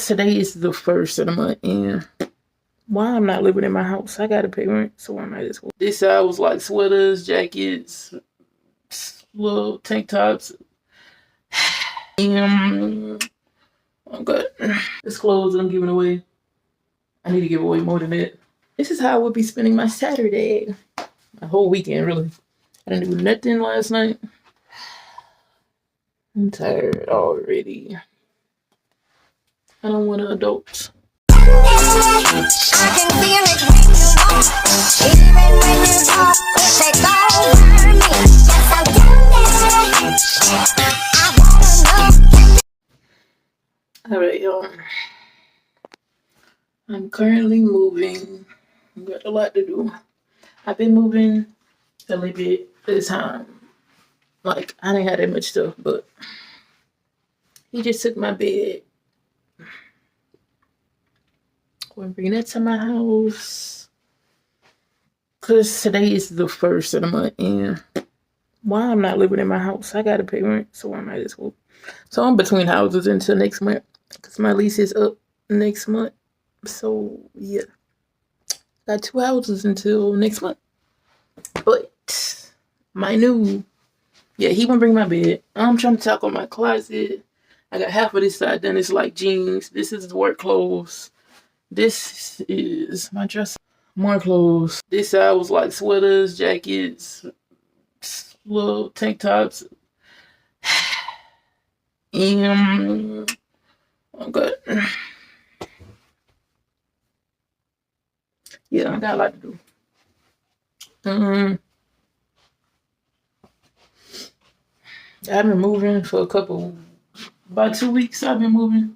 Cause today is the first of the month, and why I'm not living in my house, I gotta pay rent, so I might as well. This side was like sweaters, jackets, little tank tops. Okay. This clothes I'm giving away. I need to give away more than that. This is how I would be spending my Saturday. My whole weekend, really. I didn't do nothing last night. I'm tired already. I don't want to adult. Alright, y'all. I'm currently moving. I've got a lot to do. I've been moving a little bit this time. Like, I didn't have that much stuff, but he just took my bed. I'm going to bring that to my house. Because today is the first of the month, and why I'm not living in my house, I got to pay rent, so I might as well. So I'm between houses until next month, because my lease is up next month. So, yeah. Got 2 houses until next month. But my new, he won't bring my bed. I'm trying to talk on my closet. I got half of this side done. It's like jeans. This is work clothes. This is my dress. More clothes. This side was like sweaters, jackets, little tank tops. And okay. Yeah, I got a lot to do. I've been moving for about 2 weeks. I've been moving.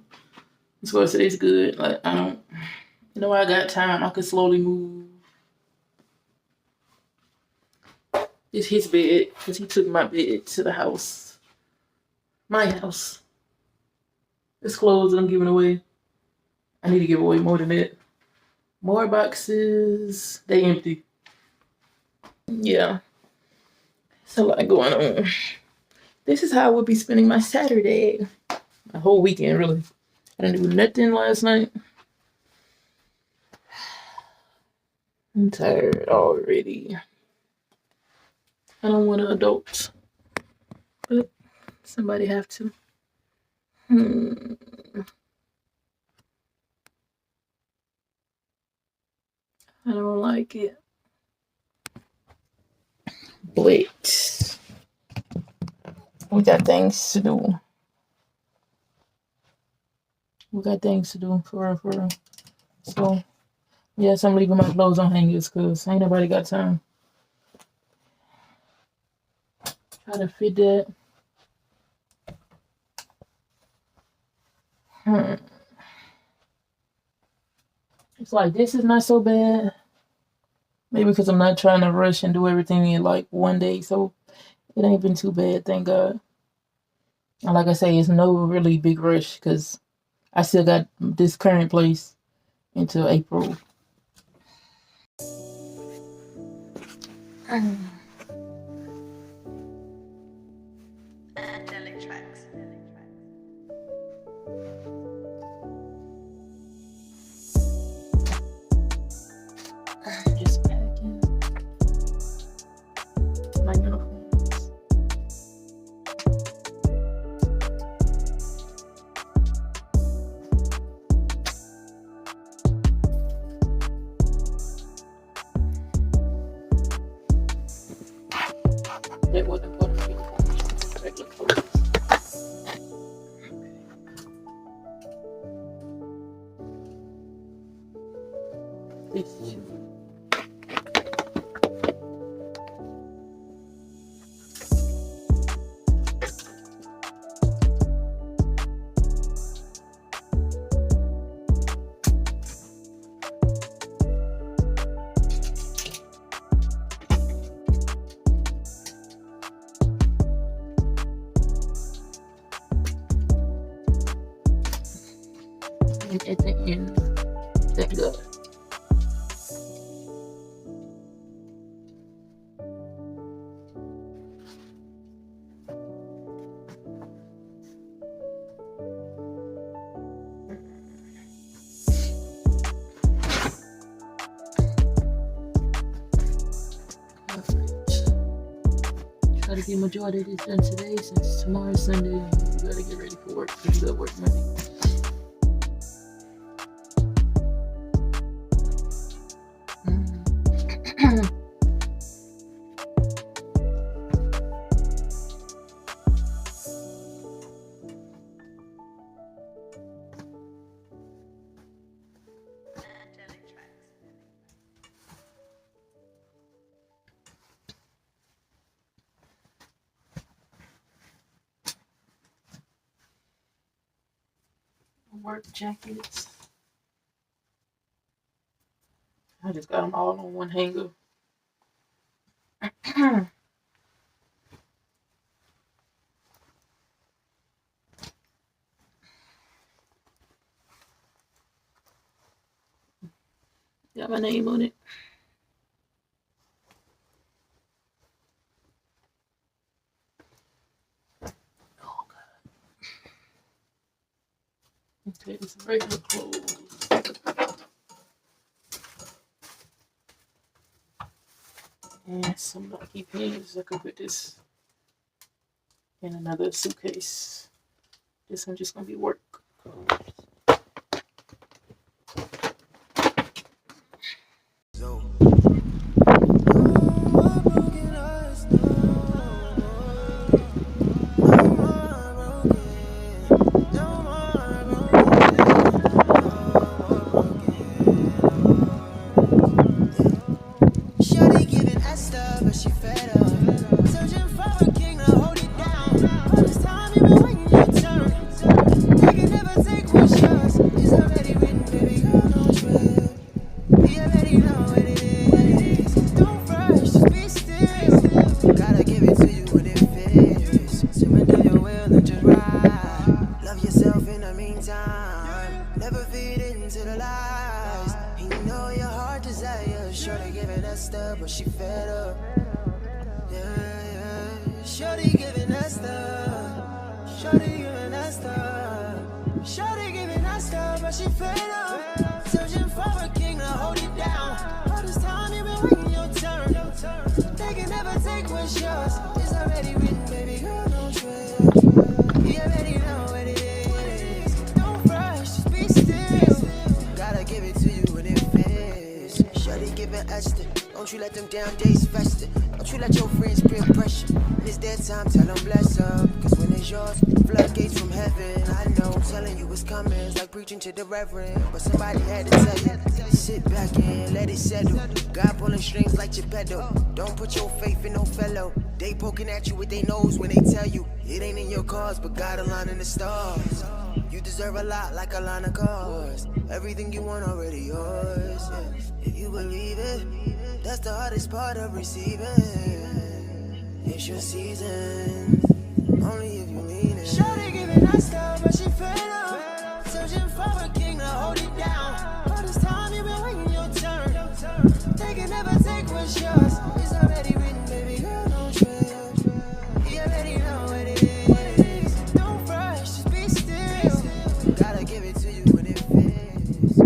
So I say it's good. Like, I got time. I could slowly move. It's his bed, because he took my bed to the house. My house. This clothes I'm giving away. I need to give away more than that. More boxes. They empty. Yeah. It's a lot going on. This is how I would be spending my Saturday. My whole weekend, really. I didn't do nothing last night. I'm tired already. I don't want to adult. But somebody have to. I don't like it. But we got things to do. We got things to do, for real. So, yes, I'm leaving my clothes on hangers because ain't nobody got time. Try to fit that. It's like, this is not so bad. Maybe because I'm not trying to rush and do everything in like one day. So, it ain't been too bad, thank God. And like I say, it's no really big rush because I still got this current place until April. Just packing my uniforms. That wasn't part of the uniforms. Regular clothes. This shoe. And at the end, thank God. to get majority of this done today since tomorrow's Sunday and we gotta get ready for work because we gotta work Monday. Work jackets. I just got them all on one hanger. Got my name on it. Oh God. Okay, this is regular clothes. And some lucky pins. I could put this in another suitcase. This one just gonna be work clothes. But she fed up. Yeah, yeah. Shorty giving that stuff. Shorty giving that stuff. Shorty giving that stuff, but she fed up. Searching for a king to hold it down. All this time you been waiting your turn. They can never take what's yours. It's already written, baby girl, don't trip. You already know what it is. Don't rush, just be still. Gotta give it to you when it fits. Shorty giving Esther. Don't you let them down days fester. Don't you let your friends bring pressure. When it's their time, tell them bless up. Cause when it's yours, floodgates from heaven. I know, telling you it's coming. It's like preaching to the reverend. But somebody had to tell you. Sit back and let it settle. God pulling strings like Geppetto. Don't put your faith in no fellow. They poking at you with their nose when they tell you it ain't in your cause, but God aligning the stars. You deserve a lot like AlAiNNA'S. Everything you want already yours. Yeah. If you believe it, that's the hardest part of receiving. It's your season, only if you mean it. Shorty giving that stuff, but she fed up. Searching for a king to hold it down. All this time you been waiting your turn. They can never take what's yours. It's already written, baby girl, don't trip. You already know what it is. Don't rush, just be still. Gotta give it to you when it fits.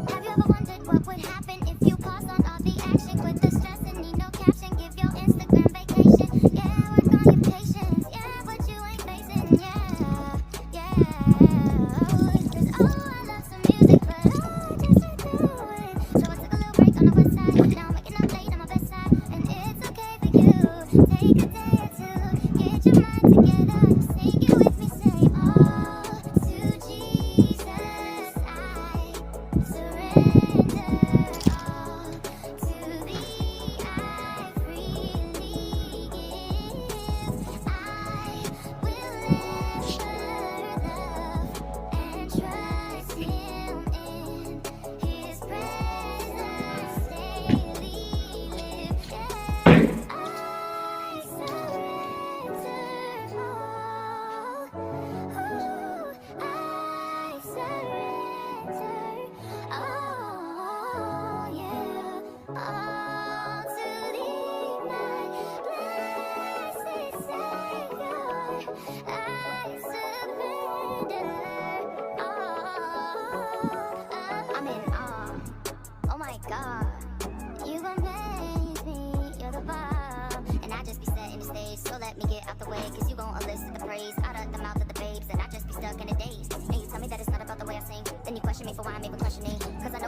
Have you ever wondered what would happen if you paused on all the action? Quit the stress and need no caption. Give your So let me get out the way, cause you gon' elicit the praise out of the mouth of the babes, and I just be stuck in a daze. And you tell me that it's not about the way I sing, then you question me for why I'm even questioning. Cause I know